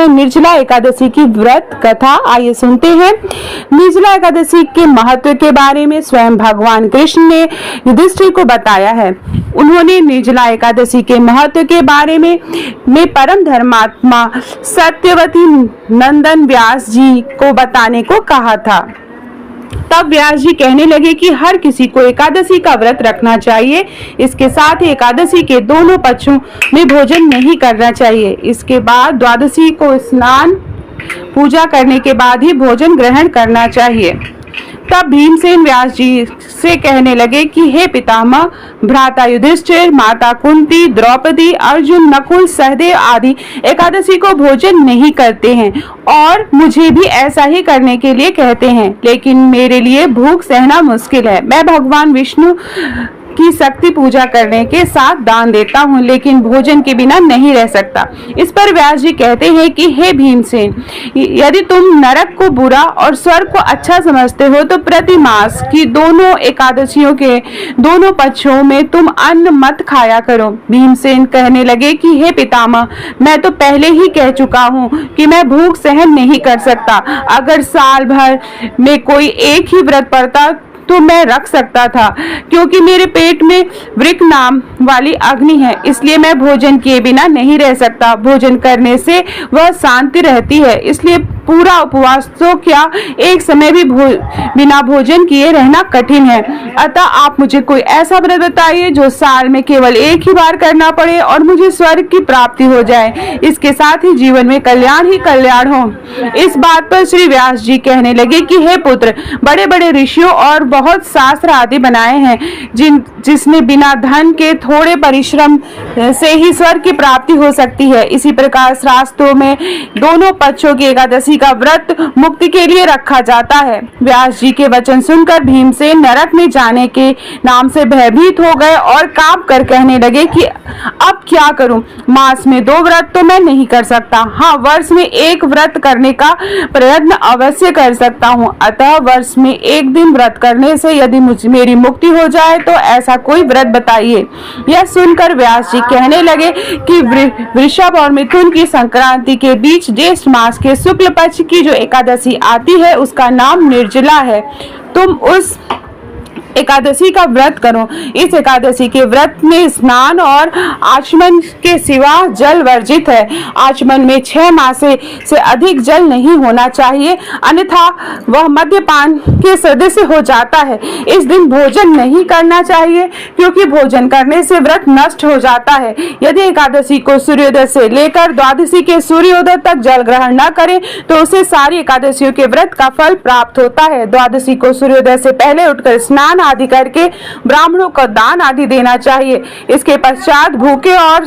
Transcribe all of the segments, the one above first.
है निर्जला एकादशी की व्रत कथा। आइए सुनते हैं। निर्जला एकादशी के महत्व के बारे में स्वयं भगवान कृष्ण ने युधिष्ठिर को बताया है। उन्होंने निर्जला एकादशी के महत्व के बारे में परम धर्मात्मा सत्यवती नंदन व्यास जी को बताने को कहा था। तब व्यास जी कहने लगे कि हर किसी को एकादशी का व्रत रखना चाहिए। इसके साथ ही एकादशी के दोनों पक्षों में भोजन नहीं करना चाहिए। इसके बाद द्वादशी को स्नान पूजा करने के बाद ही भोजन ग्रहण करना चाहिए। तब भीमसेन व्यास जी से कहने लगे कि हे पितामह, भ्राता युधिष्ठिर, माता कुंती, द्रौपदी, अर्जुन, नकुल, सहदेव आदि एकादशी को भोजन नहीं करते हैं और मुझे भी ऐसा ही करने के लिए कहते हैं, लेकिन मेरे लिए भूख सहना मुश्किल है। मैं भगवान विष्णु की शक्ति पूजा करने के साथ दान देता हूँ, लेकिन भोजन के बिना नहीं रह सकता। इस पर व्यास जी कहते हैं कि हे भीमसेन, यदि तुम नरक को बुरा और स्वर्ग को अच्छा समझते हो तो प्रति मास की दोनों एकादशियों के दोनों पक्षों में तुम अन्न मत खाया करो। भीमसेन कहने लगे कि हे पितामह, मैं तो पहले ही कह चुका हूँ कि मैं भूख सहन नहीं कर सकता। अगर साल भर में कोई एक ही व्रत पड़ता तो मैं रख सकता था, क्योंकि मेरे पेट में वृक नाम वाली अग्नि है, इसलिए मैं भोजन किए बिना नहीं रह सकता। भोजन करने से वह शांति रहती है, इसलिए पूरा उपवास तो क्या एक समय भी बिना भोजन किए रहना कठिन है। अतः आप मुझे कोई ऐसा व्रत बताइए जो साल में केवल एक ही बार करना पड़े और मुझे स्वर्ग की प्राप्ति हो जाए। इसके साथ ही जीवन में कल्याण ही कल्याण हो। इस बात पर श्री व्यास जी कहने लगे कि हे पुत्र, बड़े बड़े ऋषियों और बहुत शास्त्र आदि बनाए हैं, जिसने बिना धन के थोड़े परिश्रम से ही स्वर्ग की प्राप्ति हो सकती है। इसी प्रकार शास्त्रों में दोनों पक्षों की एकादशी का व्रत मुक्ति के लिए रखा जाता है। व्यास जी के वचन सुनकर भीमसेन नरक में जाने के नाम से भयभीत हो गए और कांप कर कहने लगे कि अब क्या करूं? मास में 2 व्रत तो मैं नहीं कर सकता। हाँ, वर्ष में 1 व्रत करने का प्रयत्न अवश्य कर सकता हूँ। अतः वर्ष में 1 दिन व्रत करने से यदि मेरी मुक्ति हो जाए तो ऐसा कोई व्रत बताइए। यह सुनकर व्यास जी कहने लगे कि वृषभ और मिथुन की संक्रांति के बीच ज्येष्ठ मास के शुक्ल पक्ष की जो एकादशी आती है उसका नाम निर्जला है। तुम उस एकादशी का व्रत करो। इस एकादशी के व्रत में स्नान और आचमन के सिवा जल वर्जित है। आचमन में 6 मास से अधिक जल नहीं होना चाहिए, अन्यथा वह मद्यपान के सदृश हो जाता है। इस दिन भोजन नहीं करना चाहिए, क्योंकि भोजन करने से व्रत नष्ट हो जाता है। यदि एकादशी को सूर्योदय से लेकर द्वादशी के सूर्योदय तक जल ग्रहण न करे तो उसे सारी एकादशियों के व्रत का फल प्राप्त होता है। द्वादशी को सूर्योदय से पहले उठकर स्नान आदि करके ब्राह्मणों को दान आदि देना चाहिए। इसके पश्चात भूखे और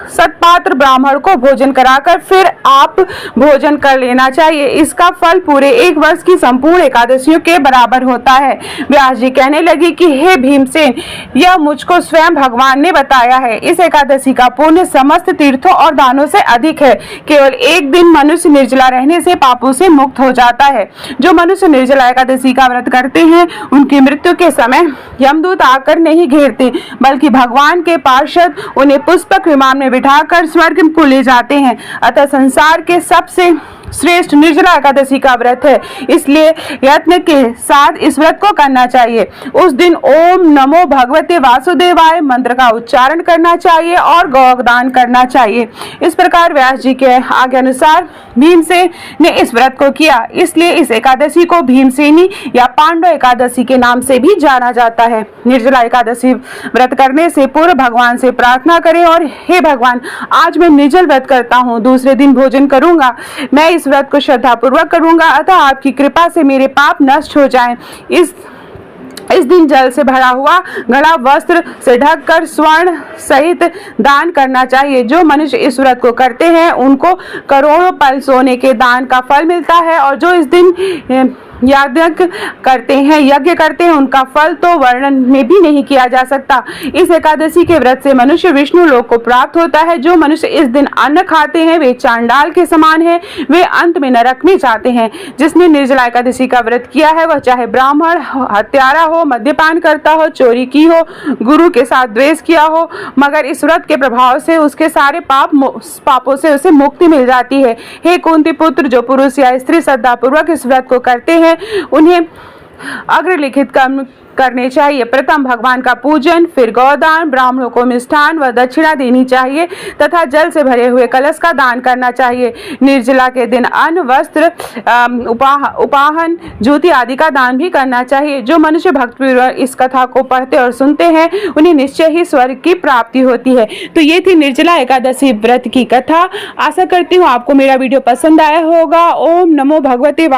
सतपात्र ब्राह्मण को भोजन कराकर फिर आप भोजन कर लेना चाहिए। इसका फल पूरे 1 वर्ष की संपूर्ण एकादशियों के बराबर होता है। व्यास जी कहने लगे कि हे भीमसेन, यह मुझको स्वयं भगवान ने बताया है। इस एकादशी का पुण्य समस्त तीर्थों और दानों से अधिक है। केवल 1 दिन मनुष्य निर्जला रहने से पापों से मुक्त हो जाता है। जो मनुष्य निर्जला एकादशी का व्रत करते हैं उनकी मृत्यु के समय यमदूत आकर नहीं घेरते, बल्कि भगवान के पार्षद उन्हें पुष्पक विमान में बिठाकर स्वर्ग को ले जाते हैं। अतः संसार के सबसे श्रेष्ठ निर्जला एकादशी का व्रत है, इसलिए यत्न के साथ इस व्रत को करना चाहिए। उस दिन ओम नमो भगवते वासुदेवाय मंत्र का उच्चारण करना चाहिए और गौदान करना चाहिए। इस प्रकार व्यास जी के आज्ञा अनुसार भीमसेन ने इस व्रत को किया, इसलिए इस एकादशी को भीमसेनी या पांडव एकादशी के नाम से भी जाना जाता है। निर्जला एकादशी व्रत करने से पूर्व भगवान से प्रार्थना करें और हे भगवान, आज मैं निर्जल व्रत करता हूँ, दूसरे दिन भोजन करूंगा। मैं इस व्रत को श्रद्धा पूर्वक करूंगा, अतः आपकी कृपा से मेरे पाप नष्ट हो जाएं। इस दिन जल से भरा हुआ घड़ा वस्त्र से ढककर स्वर्ण सहित दान करना चाहिए। जो मनुष्य इस व्रत को करते हैं उनको करोड़ों पल सोने के दान का फल मिलता है, और जो इस दिन यज्ञ करते हैं उनका फल तो वर्णन में भी नहीं किया जा सकता। इस एकादशी के व्रत से मनुष्य विष्णु लोक को प्राप्त होता है। जो मनुष्य इस दिन अन्न खाते हैं वे चांडाल के समान हैं, वे अंत में नरक में जाते हैं। जिसने निर्जला एकादशी का व्रत किया है वह चाहे ब्राह्मण, हत्यारा हो, मद्यपान करता हो, चोरी की हो, गुरु के साथ द्वेष किया हो, मगर इस व्रत के प्रभाव से उसके सारे पापों से उसे मुक्ति मिल जाती है। हे कुंती पुत्र, जो पुरुष या स्त्री श्रद्धापूर्वक इस व्रत को करते हैं उन्हें अग्रलिखित कर्म करने चाहिए। प्रथम भगवान का पूजन, फिर गौदान, ब्राह्मणों को मिष्ठान व दक्षिणा देनी चाहिए तथा जल से भरे हुए कलश का दान करना चाहिए। निर्जला के दिन अन्न, वस्त्र, उपाहन, ज्योति आदि का दान भी करना चाहिए। जो मनुष्य भक्तिपूर्वक इस कथा को पढ़ते और सुनते हैं उन्हें निश्चय ही स्वर्ग की प्राप्ति होती है। तो ये थी निर्जला एकादशी व्रत की कथा। आशा करती हूँ आपको मेरा वीडियो पसंद आया होगा। ओम नमो भगवते